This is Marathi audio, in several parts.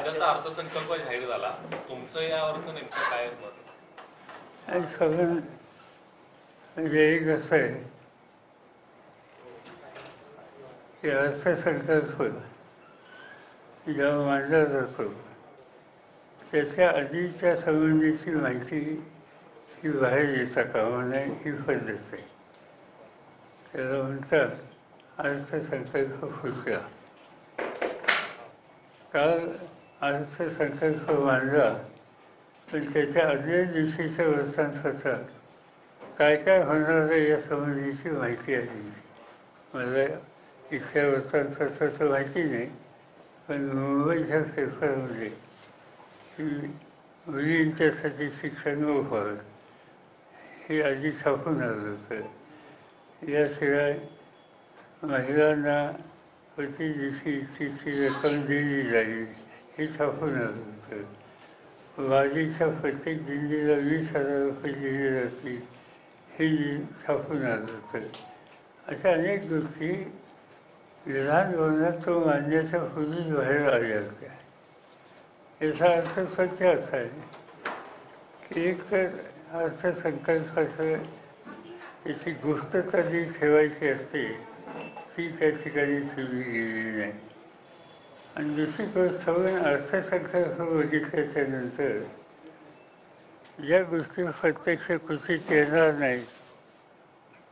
राज्याचा अर्थसंकल्प जाहीर झाला, तुमचं यावर नेमकं काय मत? सगळं म्हणजे एक असं आहे की अर्थसंकल्प जेव्हा मांडला जातो त्याच्या आधीच्या संबंधीची माहिती ही बाहेर येता कामा नये ही पद्धत आहे. त्याला म्हणतात अर्थसंकल्प फुटला. काल अर्थसंकल्प मांडला, पण त्याच्या आदल्या दिवशीच्या वृत्तांतपत्रात काय काय होणार आहे या संबंधीची माहिती आली. मला इथल्या वृत्तांतपत्राचं माहिती नाही, पण मुंबईच्या पेपरमध्ये मुलींच्यासाठी शिक्षण मोफत हे आधी छापून आलं होतं. याशिवाय महिलांना प्रति दिवशी तिची रक्कम दिली जाईल हे छापून आलं होतं. वाढीच्या प्रत्येक दिंडीला 20,000 रुपये दिले जातील हे छापून आलं होतं. अशा अनेक गोष्टी विधान भवनात तो मांडण्याच्या पूर्वीच बाहेर आल्या होत्या. याचा अर्थ स्वच्छ असा आहे की एक तर अर्थसंकल्पाचं त्याची गुप्तता जी ठेवायची असते ती त्या ठिकाणी ठेवली गेलेली नाही. आणि दुसरी गोष्ट सगळं अर्थसंकल्प बघितल्याच्या नंतर ज्या गोष्टी प्रत्यक्ष कृतीत येणार नाहीत,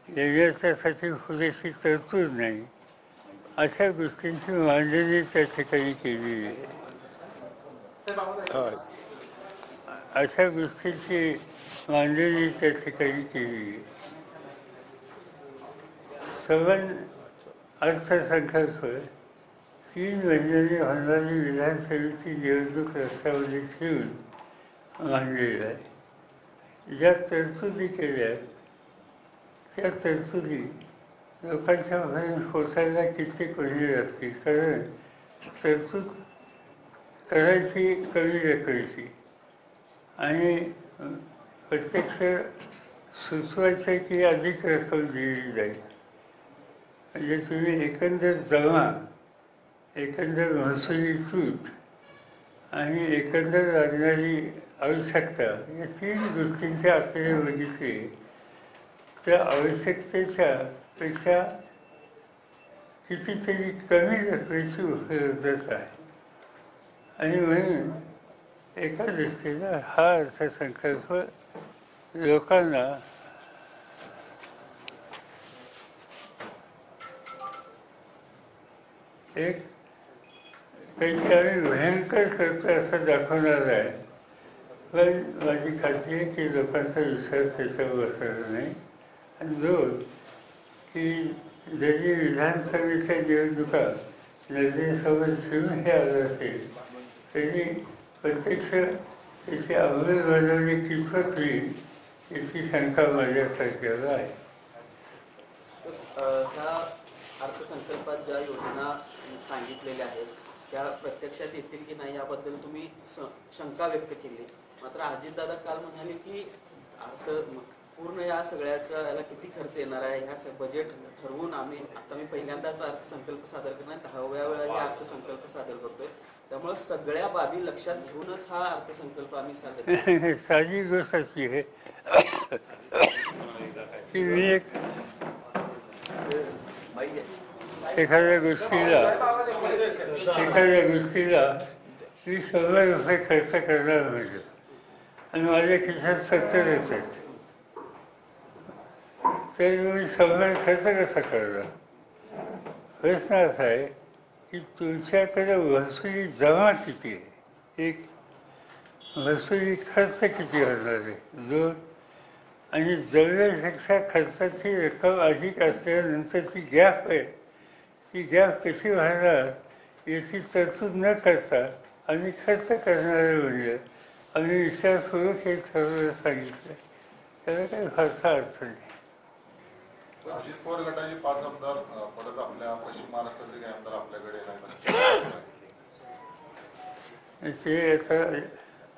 याच्यासाठी पुरेशी तरतूद नाही, अशा गोष्टींची मांडणी त्या ठिकाणी केलेली आहे. अशा गोष्टींची मांडणी त्या ठिकाणी केली. सवन अर्थसंकल्प 3 महिन्यांनी होणारी विधानसभेची निवडणूक रस्त्यामध्ये ठेवून मांडलेला आहे. ज्या तरतुदी केल्या त्या तरतुदी लोकांच्या पर्यंत पोचायला कित्येक महिने लागतील. कारण तरतूद करायची कमी रकमेची आणि प्रत्यक्ष सुचवायचं की अधिक रक्कम दिली जाईल. म्हणजे तुम्ही एकंदर जमा, एकंदर महसुली तूट आणि एकंदर लागणारी आवश्यकता या 3 गोष्टींचे आकडे बघितले त्या आवश्यकतेच्या पेक्षा कितीतरी कमी रकमेची उपलब्धता आहे. आणि म्हणून एका दृष्टीनं हा अर्थसंकल्प लोकांना एक काहीतरी आम्ही भयंकर करतो असं दाखवणार आहे. पण माझी खात्री आहे की लोकांचा विश्वास त्याच्यावर बसणार नाही. आणि 2 की जरी विधानसभेच्या निवडणुका नजरेसोबत ठेवून हे आलं असेल तरी प्रत्यक्ष त्याची अंमलबजावणी कितपत होईल याची शंका माझ्यासारख्याला आहे. ह्या अर्थसंकल्पात ज्या योजना सांगितलेल्या आहेत त्या प्रत्यक्षात येतील की नाही याबद्दल तुम्ही शंका व्यक्त केली. मात्र अजितदादा काल म्हणाले की पूर्ण या सगळ्याचा याला किती खर्च येणार आहे ह्या बजेट ठरवून आता मी पहिल्यांदाच अर्थसंकल्प सादर करणार, 10व्या वेळा हे अर्थसंकल्प सादर करतोय, त्यामुळे सगळ्या बाबी लक्षात घेऊनच हा अर्थसंकल्प आम्ही सादर करतो. साधी गोष्ट अशी आहे की मी एखाद्या गोष्टीला मी 100 रुपये खर्च करणार म्हणजे आणि माझ्या खिशात 70 येतात, तर मी 100 खर्च कसा करणार? प्रश्न असा आहे की तुमच्याकडे महसुली जमा किती आहे, एक महसुली खर्च किती होणार आहे, 2 आणि जवळपेक्षा खर्चाची रक्कम अधिक असल्यानंतर ती गॅप आहे, ती गॅप कशी भरणार याची तरतूद न करता आम्ही खर्च करणारे म्हणजे आम्ही विचारपूर्वक हे ठरवलं सांगितलं. त्याला काही फारसा अर्थ नाही. अजित पवार गटाचे 5 आमदार परत आपल्या पश्चिम महाराष्ट्राचे काही आमदार आपल्याकडे ते आता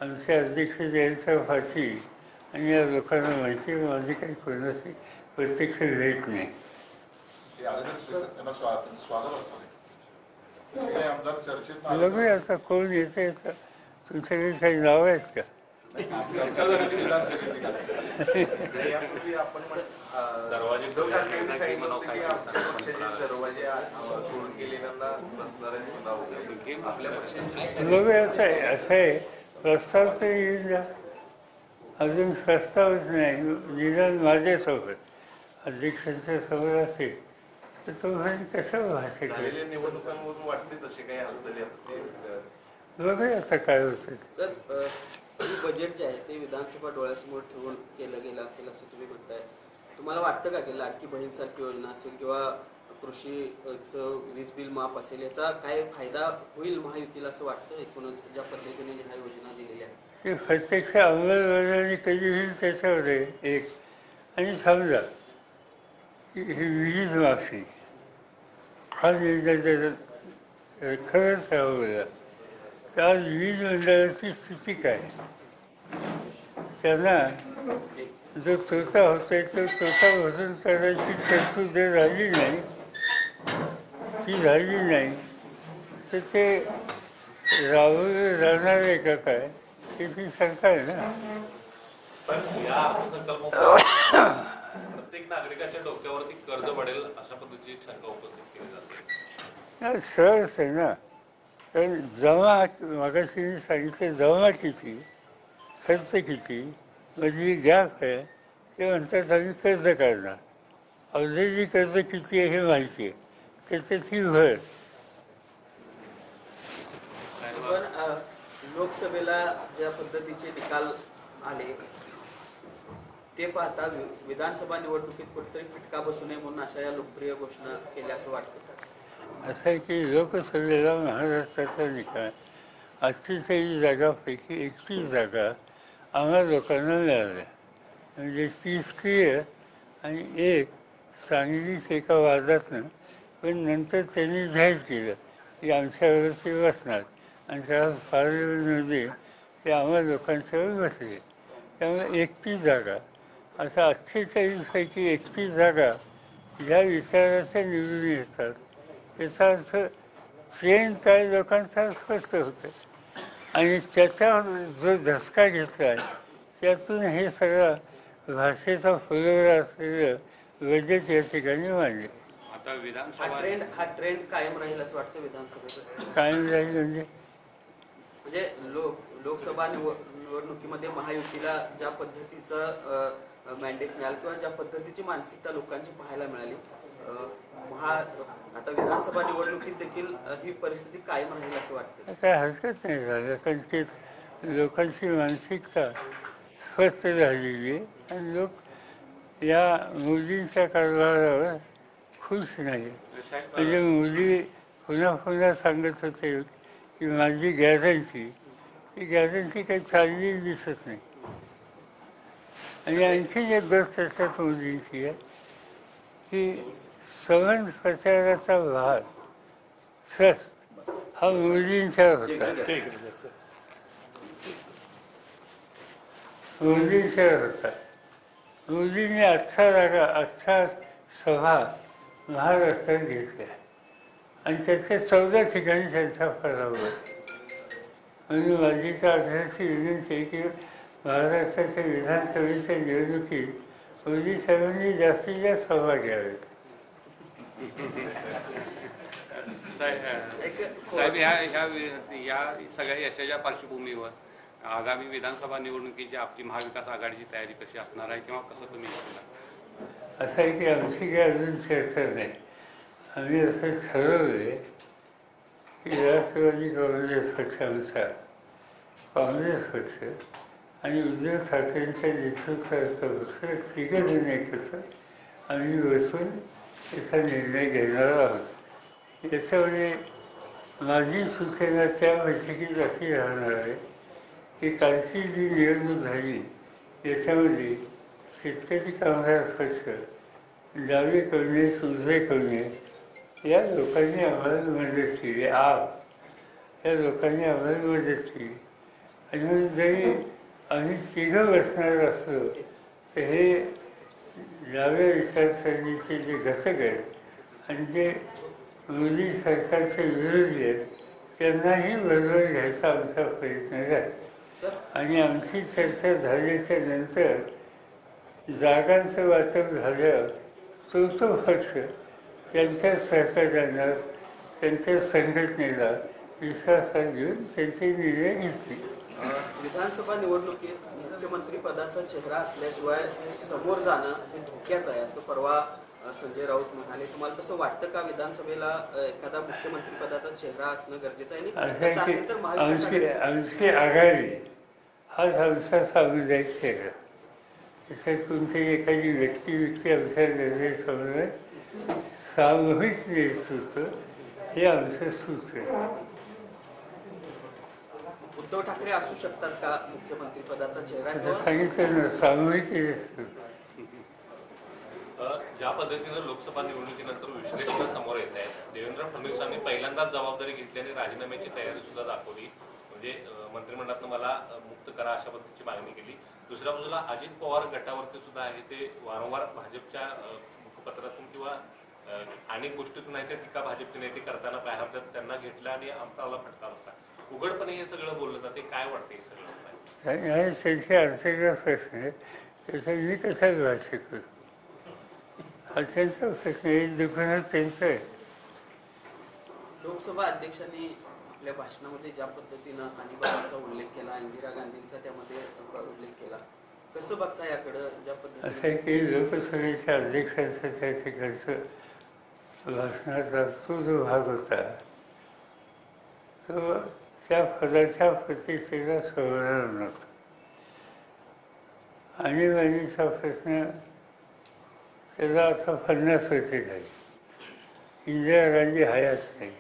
आमचे अध्यक्ष जयंत पाटील आणि या लोकांना माहिती माझी काही कोणाची प्रत्यक्ष भेट नाही. तसे काही आमदार चर्चेत आले बघूया आता कोण येते. तुमच्याकडे काही नाव आहेत का? चर्चा झाली ती विधानसभेची का? यापूर्वी आपण दरवाजे उद्धव ठाकरेंनी सांगितलं होतं की आमच्या पक्षाचे दरवाजे सोडून गेलेल्यांना बसणार आहे सुद्धा वगैरे आपल्या पक्षाचे बघूया असं आहे. प्रस्ताव तर येईल ना. अजून प्रस्तावच नाही. निदान माझ्यासोबत अध्यक्षांच्या समोर असेल तर तो म्हणजे कसं भाषे करेल. झालेल्या निवडणुकांवरून वाटते तसे काही हालचाली बघूया आता काय होतं. सर हे बजेट जे आहे ते विधानसभा डोळ्यासमोर ठेवून केलं गेलं असेल असं तुम्ही म्हणताय. तुम्हाला वाटतं का की लाडकी बहीणसारखी योजना असेल किंवा कृषीचं वीज बिल माफ असेल याचा काय फायदा होईल महायुतीला असं वाटतं एकूणच ज्या पद्धतीने ह्या योजना दिलेल्या आहेत? ते प्रत्यक्ष अंमलबजावणी कधी होईल त्याच्यावर आहे एक. आणि समजा की ही वीज माफी हा निर्णय खरंच राबवला तर आज वीज मंडळाची स्थिती काय. त्यांना जो तोटा होतोय तो तोटा भरून करण्याची तरतूद जर झाली नाही, ती झाली नाही तर ते राबवलं जाणार आहे का काय हे ती शंका आहे ना. पण या अर्थसंकल्पात प्रत्येक नागरिकाच्या डोक्यावरती कर्ज पडेल अशा पद्धतीची एक शंका उपस्थित केली जाते. सरळच आहे ना. कारण जमा मागाशी मी सांगितलं जमा किती, खर्च किती, म्हणजे गॅप आहे ते म्हणतात आम्ही कर्ज काढणार. ऑलरेडी कर्ज किती आहे हे माहिती आहे. त्याच्याची भर. पण लोकसभेला ज्या पद्धतीचे निकाल आले ते पाहता विधानसभा निवडणुकीत कुठेतरी फटका बसू नये म्हणून अशा या लोकप्रिय घोषणा केल्या असं वाटतं का? असं आहे की लोकसभेला महाराष्ट्राचा निकाल 48 जागापैकी 31 जागा आम्हा लोकांना मिळाल्या. म्हणजे 30 क्लिअर आणि एक सांगलीच एका वादातनं. पण नंतर त्यांनी जाहीर केलं की आमच्यावर ते बसणार आणि त्या पार्लमेंटमध्ये ते आम्हा लोकांच्यावर बसले. त्यामुळे 31 जागा असा 48 पैकी 31 जागा ज्या विचाराच्या निवडून येतात त्याचा अर्थ ट्रेंड काय लोकांचा स्पष्ट होतं. आणि त्याच्यावर जो धसका घेतला आहे त्यातून हे सगळं भाषेचा फुलवरा असलेलं बजेट या ठिकाणी मांडले. आता हा विधानसभा ट्रेंड कायम राहील असं वाटतं विधानसभेचं? कायम राहील म्हणजे लोकसभा निवडणुकीमध्ये महायुतीला ज्या पद्धतीचं मॅन्डेट मिळालं किंवा ज्या पद्धतीची मानसिकता लोकांची पाहायला मिळाली आता विधानसभा निवडणुकीत देखील ही परिस्थिती कायम राहील असं वाटतं? काय हरकत नाही झालं. कारण की लोकांची मानसिकता स्वस्थ झालेली आहे आणि लोक या मोदींच्या कारभारावर खुश नाही. म्हणजे मोदी पुन्हा पुन्हा सांगत होते की माझी गॅरंटी ती गॅरंटी काही चाललेली दिसत नाही. आणि आणखी एक गोष्ट त्याच्यात मोदींची आहे की सवन प्रचाराचा भाग स्वस्त हा मोदींचा होता. मोदींनी 18 सभा महाराष्ट्रात घेतल्या आणि त्याच्या 14 ठिकाणी त्यांचा पराभव. म्हणून माझी तर आग्रहाची विनंती आहे की महाराष्ट्राच्या विधानसभेच्या निवडणुकीत मोदी साहेबांनी जास्तीत जास्त सभा घ्याव्यात. साहेब या सगळ्या यशाच्या पार्श्वभूमीवर आगामी विधानसभा निवडणुकीची आपली महाविकास आघाडीची तयारी कशी असणार आहे किंवा कसं तुम्ही करणार? असं आहे की आमची काही अजून चर्चा नाही. आम्ही असं ठरवलं की राष्ट्रवादी काँग्रेस पक्षानुसार काँग्रेस पक्ष आणि उद्धव ठाकरेंच्या नेतृत्वाचा पक्ष तिघजण एकत्र आम्ही बसून त्याचा निर्णय घेणार आहोत. याच्यामध्ये माझी सूचना त्या बैठकीत अशी राहणार आहे की कालची जी निवडणूक झाली याच्यामध्ये शेतकरी कामगार पक्ष, डावे काँग्रेस, उजवे काँग्रेस या लोकांनी आम्हाला मदत केली. या लोकांनी आम्हाला मदत केली. आणि म्हणून जरी आम्ही तिघं बसणार असलो तर हे डाव्या विचारसरणीचे जे घटक आहेत आणि जे मोदी सरकारचे विरोधी आहेत त्यांनाही बरोबर घ्यायचा आमचा प्रयत्न आहे. सर आणि आमची चर्चा झाल्याच्या नंतर जागांचं वाटप झालं तो पक्ष त्यांच्या सहकार्यानं त्यांच्या संघटनेला विश्वासात घेऊन त्यांचे निर्णय घेतले. विधानसभा निवडणुकीत मुख्यमंत्री पदाचा चेहरा असल्याशिवाय समोर जाणं हे धोक्याचं आहे असं परवा संजय राऊत म्हणाले. तुम्हाला तसं वाटतं का विधानसभेला एखादा मुख्यमंत्री पदाचा चेहरा असणं गरजेचं आहे? आणि असं तसं की असेल तर महाविकास आमची आघाडी- आमची आघाडी हाच आमचा सामुदायिक चेहरा. त्याच्यात कोणतीही एखादी व्यक्ती आमच्या निर्णयासमोर सामूहिक नेतृत्व हे आमचं सूत्र आहे. उद्धव ठाकरे असू शकतात का मुख्यमंत्री पदाचा चेहरा? आता किंवा सांगितलं ना सामूहिक नेतृत्व. ज्या पद्धतीनं लोकसभा निवडणुकीनंतर विश्लेषण समोर येत आहे, देवेंद्र फडणवीसांनी पहिल्यांदाच जबाबदारी घेतली आणि राजीनाम्याची तयारी सुद्धा दाखवली. म्हणजे मंत्रिमंडळातनं मला मुक्त करा अशा पद्धतीची मागणी केली. दुसऱ्या बाजूला अजित पवार गटावरती सुद्धा आहे ते वारंवार भाजपच्या मुखपत्रातून किंवा अनेक गोष्टीतून आहे ते टीका भाजपची नेते करताना पाहायला त्यांना घेतलं आणि आमचा फटका बसला. उघडपणे हे सगळं बोललं जाते. काय वाटतं हे सगळं? त्यांचे अर्थाचा प्रश्न आहे, त्याचा मी कसा भाष्य करू? हा त्यांचा प्रश्न आहे, दुकानात त्यांचं आहे. लोकसभा अध्यक्षांनी आपल्या भाषणामध्ये ज्या पद्धतीनं आणीबाणीचा उल्लेख केला, इंदिरा गांधींचा त्यामध्ये उल्लेख केला, कसं बघता याकडं? ज्या असं आहे पद्धतीने की लोकसभेच्या अध्यक्षांचा त्या ठिकाणचं भाषणाचा तो जो भाग होता तो त्या पदाच्या प्रतिष्ठेला सोडणार नव्हता. आणीबाणीचा प्रश्न त्याला आता 50 वर्षे झाली. इंदिरा गांधी हयात नाही.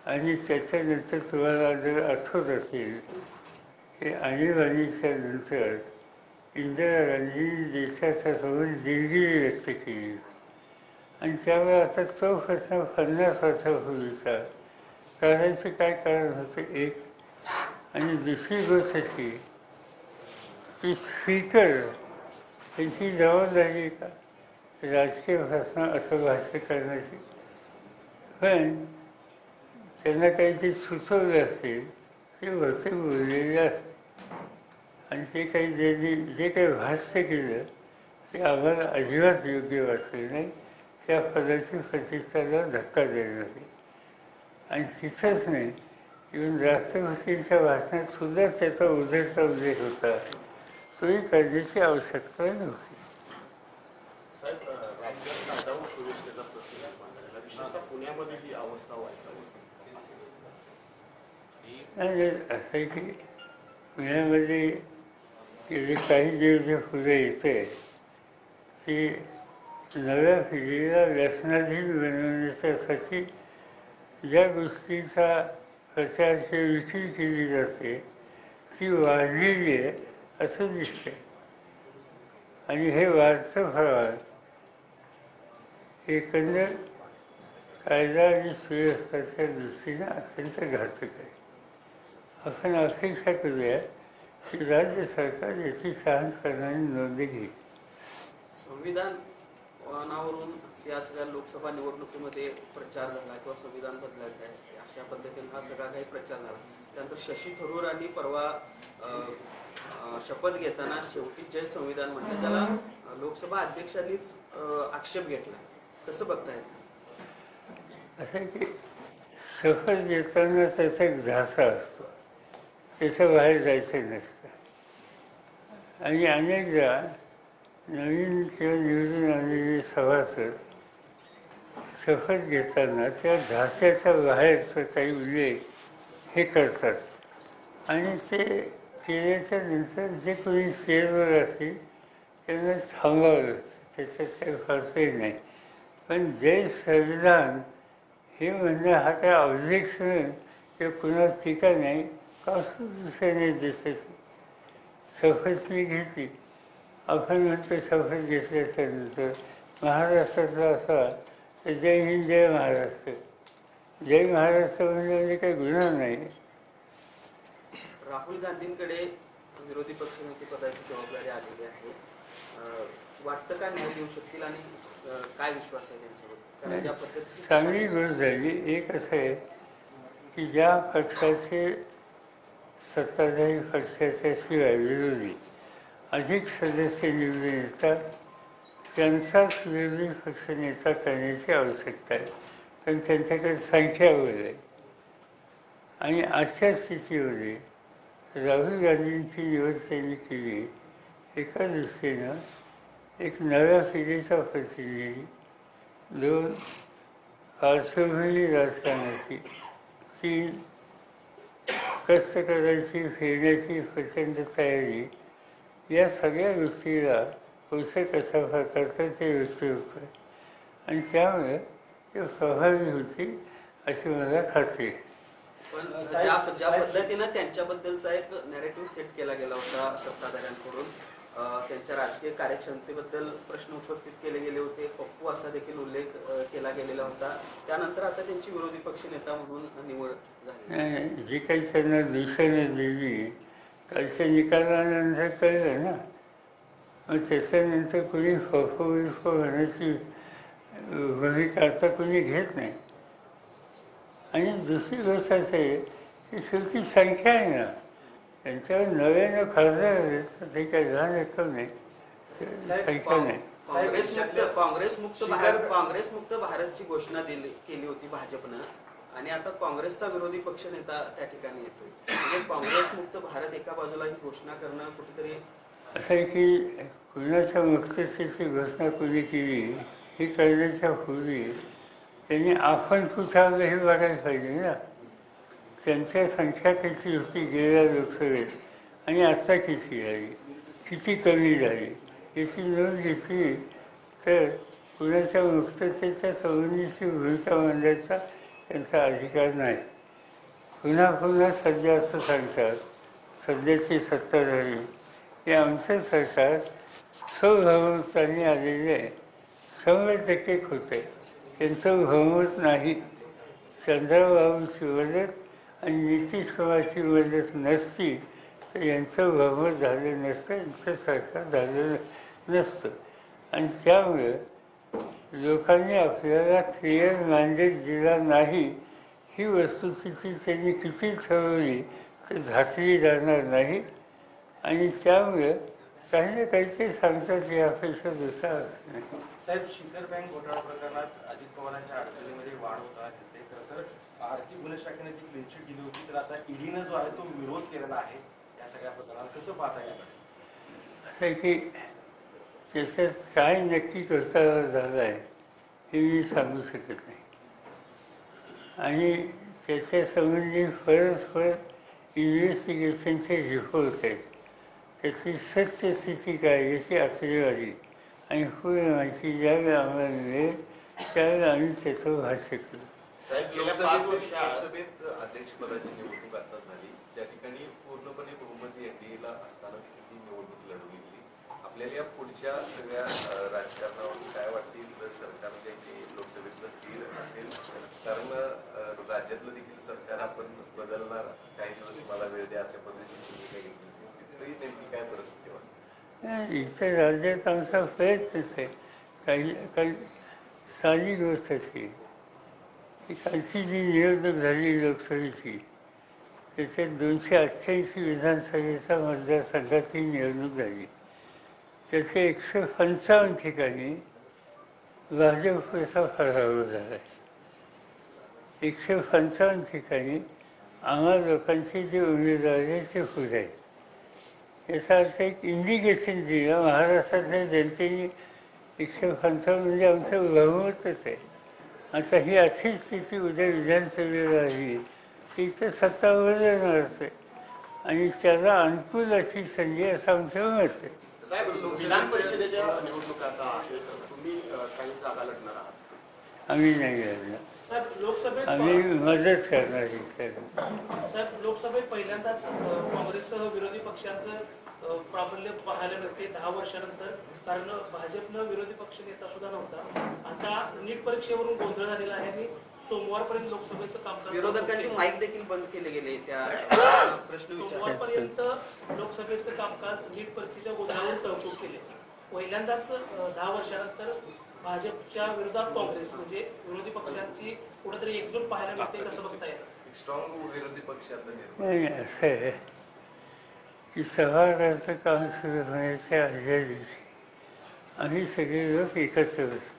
आणि त्याच्यानंतर तुम्हाला जर आठवत असेल की आणीबाणीच्या नंतर इंदिरा गांधींनी देशाच्या समोर दिलगिरी व्यक्त केली आणि त्यामुळे आता तो प्रश्न 50 वर्षापूर्वीचा करायचं काय कारण होतं एक. आणि दुसरी गोष्ट अशी की स्पीकर त्यांची जबाबदारी का राजकीय प्रश्न असं भाष्य करण्याची. पण त्यांना काही ते सुचवलं असेल ते बहुतेक बोललेले असते आणि ते काही जे काही भाष्य केलं ते आम्हाला अजिबात योग्य वाटले नाही. त्या पदाची प्रतिष्ठाला धक्का देणार नाही. आणि तिथंच नाही, इव्हन राष्ट्रपतींच्या भाषणात सुद्धा त्याचा उद्धटचा उल्लेख होता. तोही करण्याची आवश्यकता नव्हती. साहेब, राज्यात कायदा सुव्यवस्थेचा प्रश्न मांडायला विशेषतः पुण्यामध्ये ही अवस्था वाईट अवस्था. आणि असं आहे की पुण्यामध्ये गेले काही दिवस पुढे येते की नव्या पिढीला व्यसनाधीन बनवण्यासाठी ज्या गोष्टीचा प्रचारची विक्री केली जाते ती वाढलेली आहे असं दिसते. आणि हे वाढतं प्रमाण एकंदर कायदा आणि सुव्यवस्थेच्या दृष्टीने अत्यंत घातक आहे. आपण अपेक्षा करूया की राज्य सरकार याची शहाणपणाने नोंद घेईल. संविधानावरून या सगळ्या लोकसभा निवडणुकीमध्ये प्रचार झाला किंवा संविधान बदलायचं आहे अशा पद्धतीने हा सगळा काही प्रचार झाला. त्यानंतर शशी थरूरांनी परवा शपथ घेताना शेवटी जय संविधान म्हटलं, त्याला लोकसभा अध्यक्षांनीच आक्षेप घेतला. कसं बघताय? असं आहे की शपथ घेताना त्याचा एक ध्यासा असतो, त्याचं बाहेर जायचं नसतं. आणि अनेकदा नवीन किंवा निवडून आलेले सभासद शपथ घेताना त्या ध्यासाच्या बाहेरचा काही उल्लेख हे करतात आणि ते केल्याच्या नंतर जे कोणी स्टेजवर असतील त्यांना थांबावं, त्याच्यात काही फारसंही नाही. पण जय संविधान हे म्हणणं हा काय ऑब्जेक्शन किंवा कुणाला टीका नाही. कॉन्स्टिट्यूशन देशाची शपथ मी घेतली. आपण म्हणतो शपथ घेतल्याच्या नंतर महाराष्ट्रातला असा तर जय हिंद जय महाराष्ट्र. जय महाराष्ट्र म्हणजे काही गुन्हा नाही. राहुल गांधींकडे विरोधी पक्षनेते पदाची जबाबदारी आलेली आहे. वाटतं का न्याय देऊ शकतील आणि काय विश्वास आहे त्यांच्यावर? कारण ज्या पद्धतीची चांगली गोष्ट झाली. एक असं आहे की ज्या पक्षाचे सत्ताधारी पक्षाच्या शिवाय विरोधी अधिक सदस्य निवडून येतात त्यांचाच विरोधी पक्ष नेता करण्याची आवश्यकता आहे. कारण त्यांच्याकडे संख्या वगैरे आहे. आणि आजच्या स्थितीमध्ये राहुल गांधींची निवड त्यांनी केली एका दृष्टीनं एक नव्या पिढीचा प्रतिनिधी जो पार्श्वभूमी राजकारणाची ती कष्ट करायची फिरण्याची प्रचंड तयारी या सगळ्या गोष्टीला पोषक अशा प्रकारचं ते व्यक्ती होतं आणि त्यामुळे ते प्रभावी होती अशी मला खात्री आहे. पण ज्या पद्धतीनं त्यांच्याबद्दलचा एक नॅरेटिव्ह सेट केला गेला होता सत्ताधाऱ्यांकडून, त्यांच्या राजकीय कार्यक्षमतेबद्दल प्रश्न उपस्थित केले गेले होते, पप्पू असा देखील उल्लेख केला गेलेला होता. त्यानंतर आता त्यांची विरोधी पक्ष नेता म्हणून निवड झाली. जी काही त्यांना दिशेने दिली कालच्या निकालानंतर कळलं ना. मग त्याच्यानंतर कोणी फफो होण्याची भूमिका आता कोणी घेत नाही. आणि दुसरी गोष्ट असं आहे की शेवटी संख्या आहे ना, त्यांच्यावर नव्यानं खासदार तर ते काही झालं येतो नाही, संख्या नाही. काँग्रेसमुक्त भारतची घोषणा केली होती भाजपनं आणि आता काँग्रेसचा विरोधी पक्ष नेता त्या ठिकाणी येतोय. म्हणजे काँग्रेसमुक्त भारत एका बाजूला ही घोषणा करणं कुठेतरी असं आहे की कुणाच्या मुक्ततेची घोषणा कोणी केली ही करण्याच्या पूर्वी त्यांनी आपण कुठावं हे बघायला पाहिजे ना. त्यांच्या संख्या किती होती गेल्या लोकसभेत आणि आता किती झाली, किती कमी झाली याची नोंद घेतली तर कुणाच्या मुक्ततेच्या संबंधीची भूमिका मांडायचा त्यांचा अधिकार नाही. पुन्हा पुन्हा सध्या असं सांगतात सध्याची सत्ताधारी हे आमचं सरकार स्वभावताने आलेले आहे, 100% होते. त्यांचं बहुमत नाही. चंद्रबाबूची मदत आणि नितीश कुमारची मदत नसती तर यांचं बहुमत झालं नसतं, यांचं सरकार झालं नसतं. आणि त्यामुळे लोकांनी आपल्याला क्लिअर मॅन्डेट दिला नाही ही वस्तुस्थिती त्यांनी किती ठरवली तर झाकली जाणार नाही. आणि त्यामुळे काही ना काहीतरी सांगतात यापेक्षा दुसरा अर्थ नाही. साहेब, शिखर बँक घोटाळा प्रकरणात अजित पवारांच्या अडचणीमध्ये वाढ होता दिसते. खरं तर आर्थिक गुन्हे शाखेने ती क्लीनशीट दिली होती, तर आता ईडीनं जो आहे तो विरोध केलेला आहे या सगळ्या प्रकरणात. कसं पाहता याकडे? असं आहे की त्याच्यात काय नक्की घोटाळा झाला आहे हे मी सांगू शकत नाही. आणि त्याच्यासंबंधी परस्पर इन्व्हेस्टिगेशनचे रिपोर्ट आहेत, त्याची सत्यस्थिती काय याची आकडेवारी आणि पूर्ण माहिती ज्यावेळी आम्हाला मिळेल त्यावेळी आम्ही त्याचं भाष्य करू. साहेब, लोकसभेत अध्यक्षपदाची निवडणूक आता झाली, त्या ठिकाणी पूर्णपणे बहुमती एनडीएला असताना ती निवडणूक लढवली गेली. आपल्याला या पुढच्या सगळ्या राजकारणावरून काय वाटतील तर सरकार जे लोकसभेतलं स्थिर असेल, कारण राज्यातलं देखील सरकार आपण बदलणार, काही दिवस तुम्हाला वेळ द्या अशा पद्धतीची भूमिका घेतली, तिथेही नेमकी काय परिस्थिती वाटते? इतर राज्यात आमचा प्रयत्नच आहे. काही साधी गोष्ट अशी की कालची जी निवडणूक झाली लोकसभेची त्याच्यात 288 विधानसभेचा मतदारसंघात ही निवडणूक झाली. त्याचे 155 ठिकाणी भाजपचा पराभव झाला आहे. 155 ठिकाणी आम्हा लोकांचे जे उमेदवार आहेत ते पुढे आहेत. याचा अर्थ एक इंडिकेशन दिलं महाराष्ट्रातल्या जनतेने 155 म्हणजे आमचं बहुमतच आहे. आता ही अशी स्थिती उद्या विधानसभेला आली की इथं सत्ता बदलणारच आहे आणि त्याला अनुकूल अशी संधी असं आमचं मत आहे. साहेब, विधान परिषदेच्या निवडणुका आता आहेत, तुम्ही काही जागा लढणार आहात? आम्ही नाही लढणार, साहेब, लोकसभेत आम्ही मदत करणार इतर. साहेब, लोकसभेत पहिल्यांदाच काँग्रेससह विरोधी पक्षांचं प्राबल्य पाहायला मिळते 10 वर्षानंतर. कारण भाजपनं विरोधी पक्ष नेता सुद्धा नव्हता. आता नीट परीक्षेवरून गोंधळ झालेला आहे आणि सोमवारपर्यंत लोकसभेचं कामकाज विरोधकांची माईक देखील बंद केले गेले. त्या प्रश्न सोमवारपर्यंत लोकसभेचं कामकाज नीट परीक्षेच्या गोंधळावरून तहकूब केले. पहिल्यांदाच 10 वर्षानंतर भाजपच्या विरोधात काँग्रेस म्हणजे विरोधी पक्षांची कुठेतरी एकजूट पाहायला मिळते, कसं बघता येईल? एक स्ट्रॉंग विरोधी पक्ष आता निर्माण नाही असं आहे की सभागृहाचं काम सुरू होण्याच्या आदल्या दिवशी आम्ही सगळे लोक एकत्र बसतो.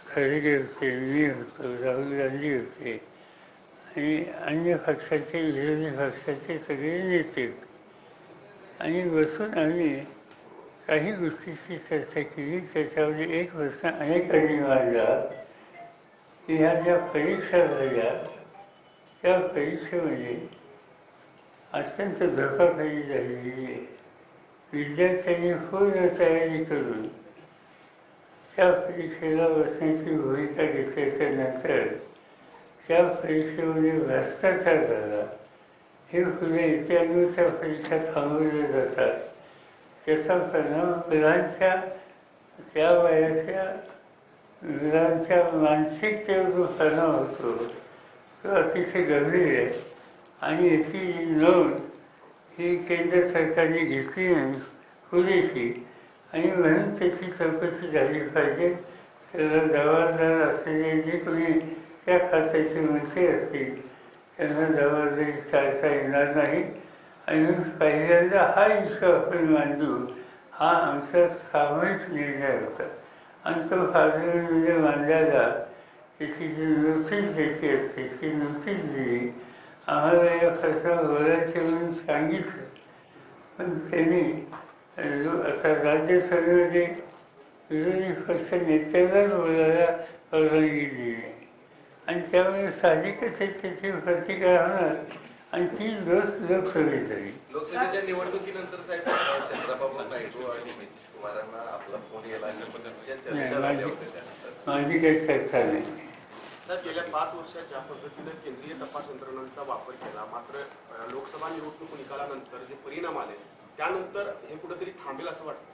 खरगे होते, मी होतो, राहुल गांधी होते आणि अन्य पक्षाचे विरोधी पक्षाचे सगळे नेते होते आणि बसून आम्ही काही गोष्टीची चर्चा केली. त्याच्यामध्ये एक प्रश्न अनेकांनी मांडला की ह्या ज्या परीक्षा झाल्या त्या परीक्षेमध्ये अत्यंत धोकादायी झालेली आहे. विद्यार्थ्यांनी पूर्ण तयारी करून त्या परीक्षेला बसण्याची भूमिका घेतल्याच्या नंतर त्या परीक्षेमध्ये भ्रष्टाचार झाला हे पुढे येते आणि त्या परीक्षा थांबवल्या जातात. त्याचा परिणाम मुलांच्या त्या वयाच्या मुलांच्या मानसिकतेवर जो परिणाम होतो तो अतिशय गंभीर आहे आणि याची नोंद ही केंद्र सरकारने घेतली नाही पुरेशी आणि म्हणून त्याची चौकशी झाली पाहिजे. त्याला जबाबदार असलेले जे कोणी त्या खात्याचे मंत्री असतील त्यांना जबाबदारी टाळता येणार नाही आणि पहिल्यांदा हा इश्यू आपण मांडू हा आमचा सामूहिक निर्णय होता आणि तो पार्लमेंटमध्ये मांडल्याला त्याची जी नोटीस द्यायची असते ती नोटीस दिली. आम्हाला या प्रश्नावर बोलायचे म्हणून सांगितलं पण त्यांनी आता राज्यसभेमध्ये विरोधी पक्ष नेत्यालाच बोलायला परवानगी दिली आणि त्यामुळे साहजिकच त्याची प्रतिक्रिया होणार आणि ती लोकसभेत झाली. लोकसभेच्या निवडणुकीनंतर साहेब चंद्रबाबू नायडू आणि नितीश कुमारांना आपला फोन यायला अशा पद्धतीच्या चर्चा झाल्या होत्या त्यानंतर माझी काही चर्चा नाही. साहेब गेल्या 5 वर्षात ज्या पद्धतीनं केंद्रीय तपास यंत्रणांचा वापर केला मात्र लोकसभा निवडणूक निकालानंतर जे परिणाम आले त्यानंतर हे कुठेतरी थांबेल असं वाटतं?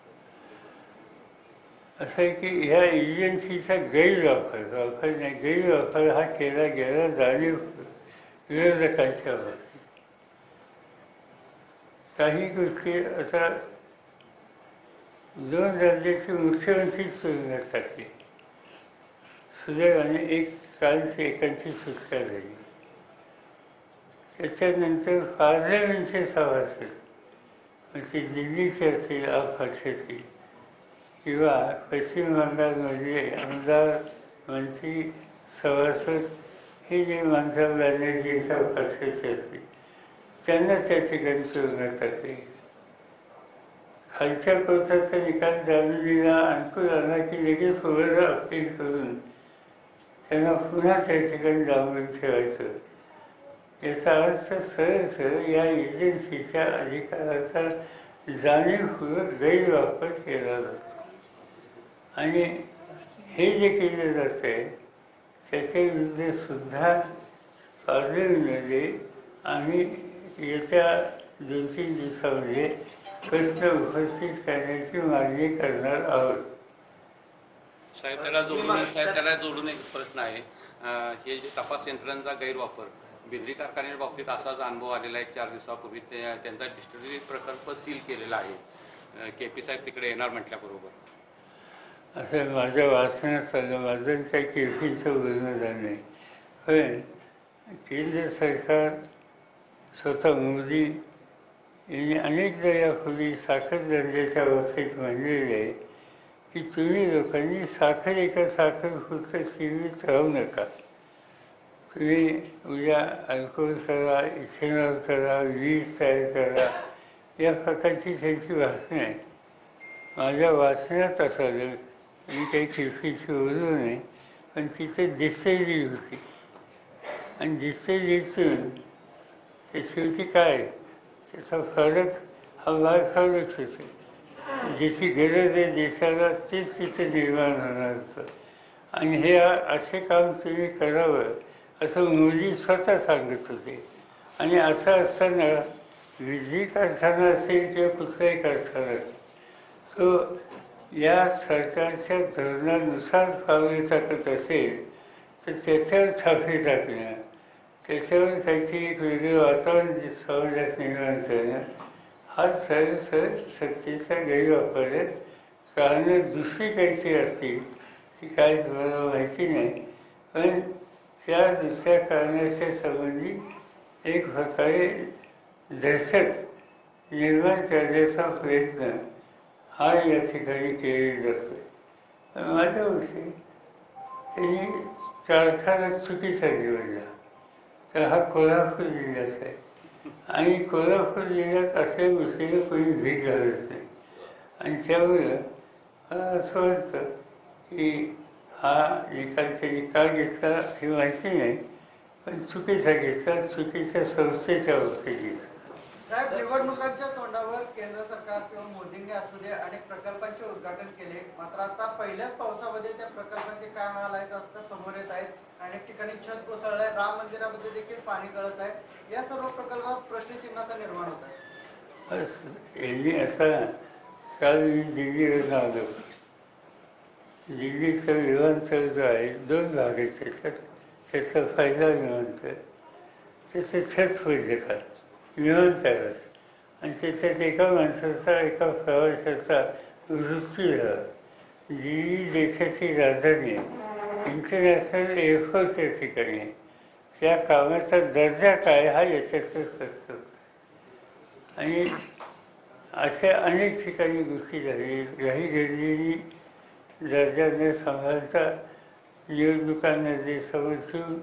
असं आहे की ह्या एजन्सीचा गैरवापर नाही गैरवापर हा केला गेला जाणीव विरोधकांच्या बाबतीत. काही गोष्टी आता 2 राज्याचे मुख्यमंत्रीच तुरुंगात टाकले सुदैवाने एक कालची एकांची सुटका झाली. त्याच्यानंतर पार्लमेंटचे सभासद म्हणजे दिल्लीचे असतील अपक्षातील किंवा पश्चिम बंगालमधले आमदार मंत्री सभासद हे जे ममता बॅनर्जीच्या पक्षाचे असतील त्यांना त्या ठिकाणी तुरुंगात टाकले. खालच्या कोर्टाचा निकाल जामिनीला अनुकूल आला की लगेच वर अपील करून त्यांना पुन्हा त्या ठिकाणी डांबून ठेवायचं. याचा अर्थ सरळ या एजन्सीच्या अधिकाराचा जाणीवपूर्वक गैरवापर केला जातो आणि हे जे केलं जातं आहे त्याच्या विरुद्ध सुद्धा पार्लमेंटमध्ये आम्ही येत्या 2-3 दिवसामध्ये प्रश्न उपस्थित करण्याची मागणी करणार आहोत. साहेब त्याला जोडून एक प्रश्न आहे. हे जे तपास यंत्रणांचा गैरवापर बिजली कारखान्याच्या बाबतीत असाच अनुभव आलेला आहे. 4 दिवसापूर्वी त्यांचा डिस्टिलरी प्रकल्प सील केलेला आहे. KP साहेब तिकडे येणार म्हटल्याबरोबर असं माझ्या वाचण्यात आलं. माझं काही केफीचं बोलणं झालं नाही पण केंद्र सरकार स्वतः मोदी यांनी अनेकदा यापूर्वी साखर धंद्याच्या बाबतीत म्हणलेले आहे की तुम्ही लोकांनी साखर एका साखरपुरतं सीमित राहू नका. तुम्ही उद्या अल्कोहोल करा, इथेनॉल करा, वीज तयार करा या प्रकारची त्यांची भाषणं आहेत. माझ्या वाचण्यात असं मी काही खिडकीची बोललो नाही पण तिथे डिस्टिलरी होती आणि डिस्टिलरीतून ते शेवटी काय त्याचा फरक हा बाय फरकच होतो. ज्याची गरज आहे देशाला तेच तिथे निर्माण होणार होतं आणि हे असे काम तुम्ही करावं असं मोदी स्वतः सांगत होते. आणि असं असताना वीज कारखाना असेल किंवा कुठलाही कारखाना तो या सरकारच्या धोरणानुसार पावले टाकत असेल तर त्याच्यावर छापे टाकणं त्याच्यावर काहीतरी एक वेगळं वातावरण समाजात निर्माण करणं हा सरळ सत्तेचा गैरवापर आहे. कारणं दुसरी काहीतरी असतील ती काय मला माहिती नाही, पण त्या दुसऱ्या कारणाच्या संबंधी एक प्रकारे दहशत निर्माण करण्याचा प्रयत्न हा या ठिकाणी केलेला जातो. पण माझ्या मते त्यांनी कारखाना चुकीचा निवडला. तर हा कोल्हापूर जिल्ह्यात आहे आणि कोल्हापूर जिल्ह्यात असल्या गोष्टीला कोणी भीक घालत नाही. आणि त्यामुळं मला असं वाटतं की हा निकाल त्यांनी का घेतला हे माहिती नाही, पण चुकीचा घेतला, चुकीच्या संस्थेच्या बाबतीत घेतला. साहेब, निवडणुकांच्या तोंडावर केंद्र सरकार किंवा मोदींनी असू दे अनेक प्रकल्पांचे उद्घाटन केले, मात्र आता पहिल्याच पावसामध्ये त्या प्रकल्पाचे काय हाल आहेत आता समोर येत आहेत. अनेक ठिकाणी छत कोसळलं आहे, राम मंदिरामध्ये देखील पाणी गळत आहे. या सर्व प्रकल्पावर प्रश्नचिन्हाचा निर्माण होत आहे. बस यांनी असा काल मी दिल्लीवरून आलो. दिल्लीचं विमानतळ जो आहे 2 भाग आहेत त्याच्यात. त्याचा पहिला विमानतळ त्याचं छत पडलं काल विमानतळात आणि त्याच्यात एका माणसाचा एका प्रवाशाचा मृत्यू झाला. दिल्ली देशाची राजधानी आहे, इंटरनॅशनल एअरपोर्ट त्या ठिकाणी आहे. त्या कामाचा दर्जा काय हा याच्यातच असतो. आणि अशा अनेक ठिकाणी गोष्टी झाली. काही गर्दीनी दर्जा न सांभाळता निवडणुकांमध्ये समोर ठेवून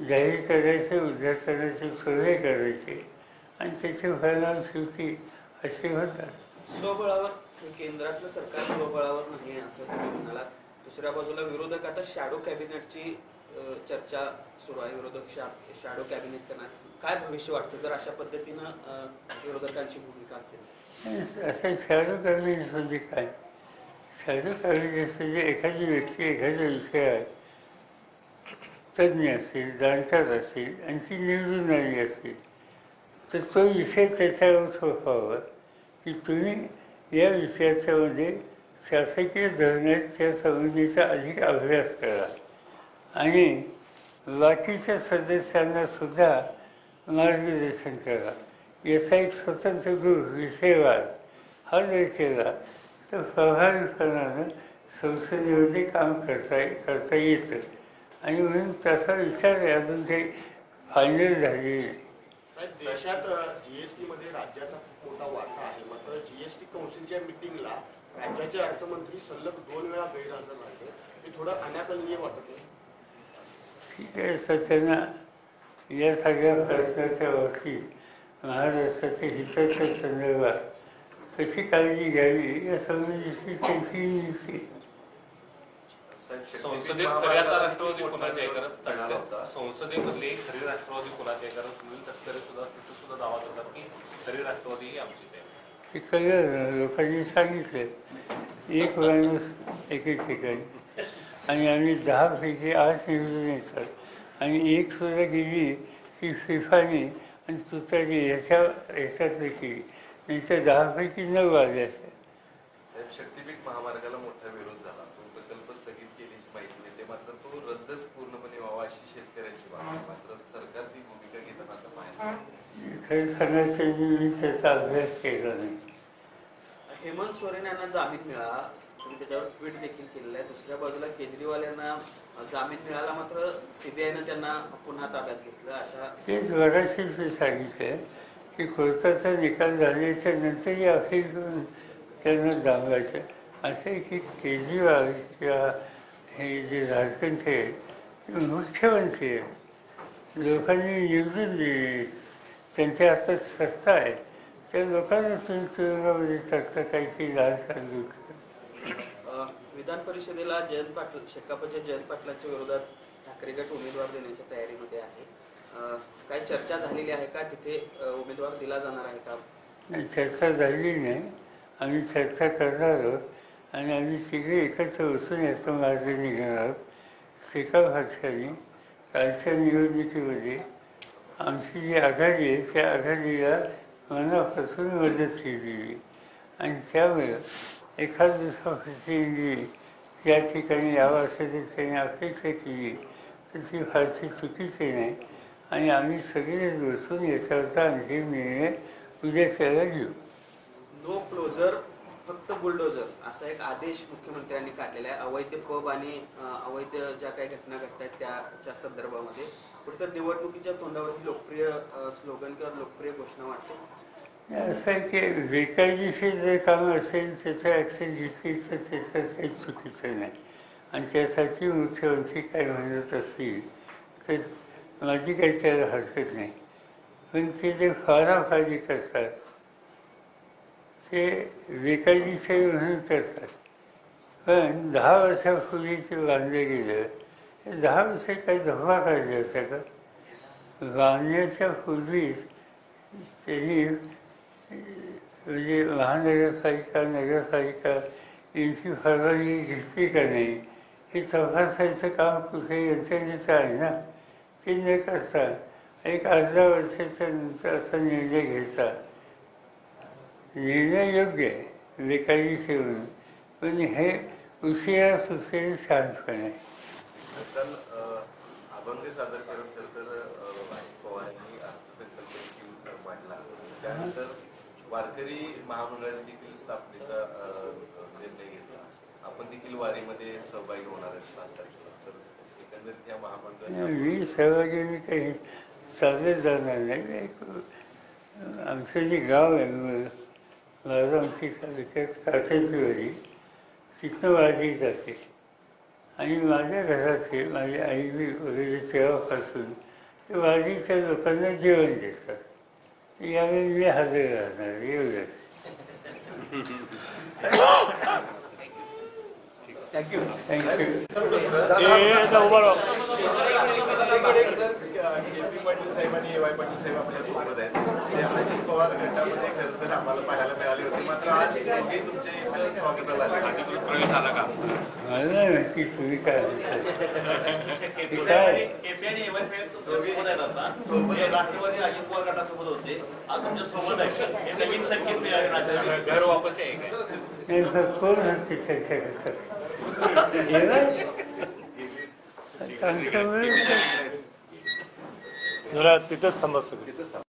जाहीर करायचे, उद्घाटनाचे सर्वे करायचे आणि त्याचे परिणाम शेवटी असे होतात. स्वबळावर केंद्रातलं सरकार स्वबळावर नाही असं तुम्ही म्हणालात. दुसऱ्या बाजूला विरोधक आता शॅडो कॅबिनेटची चर्चा सुरू आहे. विरोधक शॅडो कॅबिनेट करणार, काय भविष्य वाटतं जर अशा पद्धतीनं विरोधकांची भूमिका असेल? असं शॅडो कॅबिनेट म्हणजे काय? शॅडो कॅबिनेट म्हणजे एखादी व्यक्ती एखाद्या विषयात तज्ज्ञ असेल, जाणकार असेल आणि ती निवडून आली असेल तर तो विषय त्याच्यावर सोपवावा की तुम्ही या विषयाच्यामध्ये शासकीय धोरणाच्या संबंधीचा अधिक अभ्यास करा आणि बाकीच्या सदस्यांना सुद्धा मार्गदर्शन करा. याचा एक स्वतंत्र गृह विषयवाद हा जर केला तर प्रभावीपणानं संसदेमध्ये काम करता येतं आणि म्हणून त्याचा विचार अजून काही फायनल झालेली नाही. साहेब, देशात जीएसटी मध्ये राज्याचा खूप मोठा वाटा आहे, मात्र जीएसटी कौन्सिलच्या मिटिंगला राज्याचे अर्थमंत्री सलग 2 वेळा गैरहजर राहिले. हे थोडं अनाकलनीय वाटत आहे. ठीक आहे, सत्यांना या सगळ्या प्रश्नाच्या बाबतीत महाराष्ट्राच्या हिताच्या संदर्भात कशी काळजी घ्यावी या संबंधीची त्यांची नियुक्ती. संसदेत खऱ्याचा राष्ट्रवादी कोणाच्या करत संसदेमधले खरे राष्ट्रवादी कोणाच्या करत सुनील तटकरे सुद्धा तिथे सुद्धा दावा करतात की खरी राष्ट्रवादी ही आमचीच आहे. ते कळलं, लोकांनी सांगितलं. एक माणूस एके ठिकाणी आणि आम्ही 10 पैकी 8 निवडून येतात आणि एक सुद्धा गेली ती फिफाने आणि तुतारी ह्याच्यातलं केली, नाही तर 10 पैकी 9 आले असते. शक्तीपीठ महामार्गाला मोठा विरोध झाला. तो प्रकल्प स्थगित केल्याची माहिती मिळते, मात्र तो रद्दच पूर्णपणे व्हावा अशी शेतकऱ्यांची मागणी. मात्र सरकार ती भूमिका घेताना आता पाहायला खरं सांगायचं मी त्याचा अभ्यास केला नाही. हेमंत सोरेन यांना जामीन मिळाला, तुम्ही त्याच्यावर ट्विट देखील केलेलं आहे. दुसऱ्या बाजूला केजरीवाल यांना जामीन मिळाला, मात्र सीबीआयनं त्यांना पुन्हा ताब्यात घेतलं. अशा तेच बऱ्याचशीच मी सांगितलं की कोर्टाचा निकाल झाल्याच्या नंतरही अपील करून त्यांना दाबायचं. असं आहे की केजरीवाल किंवा हे जे झारखंडचे आहेत मुख्यमंत्री आहेत, लोकांनी निवडून दिले, त्यांच्या हातात सत्ता आहे, त्या लोकांना तुम्ही तुरुंगामध्ये टाकता काहीतरी लहान सांगू. विधान परिषदेला जयंत पाटील, शेकापच्या जयंत पाटलांच्या विरोधात ठाकरे गट उमेदवार देण्याच्या तयारीमध्ये आहे. काय चर्चा झालेली आहे का? तिथे उमेदवार दिला जाणार आहे का? नाही, चर्चा झालेली नाही. आम्ही चर्चा करणार आहोत आणि आम्ही तिघे एकत्र बसून याचा मार्ग निघणार आहोत. शेका पक्षाने कालच्या निवडणुकीमध्ये आमची जी आघाडी आहे त्या आघाडीला मनापासून मदत केलेली आणि त्यामुळे एखाद दुसरा प्रतिनिधी त्या ठिकाणी यावं असं जर त्यांनी अपेक्षा केली तर ती फारशी चुकीची नाही आणि आम्ही सगळेच बसून याच्यावरचा अंतिम निर्णय उद्या त्याला घेऊ. नो क्लोजर फक्त बुलडोझर असा एक आदेश मुख्यमंत्र्यांनी काढलेला आहे अवैध पब आणि अवैध ज्या काही घटना घडत आहेत त्याच्या संदर्भामध्ये. कुठेतरी निवडणुकीच्या तोंडावरती लोकप्रिय स्लोगन किंवा लोकप्रिय घोषणा वाटते. असं आहे की बेकायदेशीर जर काम असेल त्याचं ॲक्शन घेतली तर त्याचं काही चुकीचं नाही आणि त्यासाठी मुख्यमंत्री काय म्हणत असतील तर माझी काही त्याला हरकत नाही. पण ते जे फाराफारी करतात ते बेकायदेशीर म्हणून करतात. पण 10 वर्षापूर्वी ते बांधलं गेलं ते 10 वर्ष काही धोका काढला होता का? बांधण्याच्या पूर्वीच त्यांनी म्हणजे महानगरपालिका नगरपालिका यांची परवानगी घेतली का नाही हे तपासायचं काम कुठे यंत्रणेचं आहे ना. ते न करता एक अर्ध्या वर्षाच्या नंतर असा निर्णय घ्यायचा. निर्णय योग्य आहे बेकायदेशीर म्हणून पण हे उशिरा सुचलेलं शांतपणे आहे. आजकाल अभंग सादर करत तर पवार यांनी अर्थसंकल्प मांडला. त्यानंतर वारकरी महामंडळाच्या देखील स्थापनेचा निर्णय घेतला. आपण देखील वारीमध्ये सहभागी होणार आहेत 7 तारखेला. तर एकंदरीत या महामंडळ मी सहभागी मी काही चालत जाणार नाही. आमचं जे गाव आहे बारामती तालुक्यात काठाची वारी तिथनं वारी जाते आणि माझ्या घराचे माझी आई वगैरे तेव्हापासून ते वारीच्या लोकांना जेवण देतात. यावेळी मी हजर राहणार एवढंच. थँक्यू. KP पाटील साहेब आणि AY पाटील साहेब आपल्या सोबत आहेत. ते अजित पवार गटामध्ये खरं तर आम्हाला पाहायला मिळाले होते. मात्र आज दोघे तुमच्या इथं स्वागताला आले. अधिकृत प्रवेश झाला का? मला नाही माहिती तुम्ही काय KP आणि AY साहेब सोबत आहेत आता. ते राष्ट्रवादी अजित पवार गटासोबत होते. आज तुमच्या सोबत आहे. हे नवीन संकेत मिळाले राज्यात. घर वापस आहे काय? कोण हस्ती चर्चा करतात जरा तिथंच थांबा सगळं.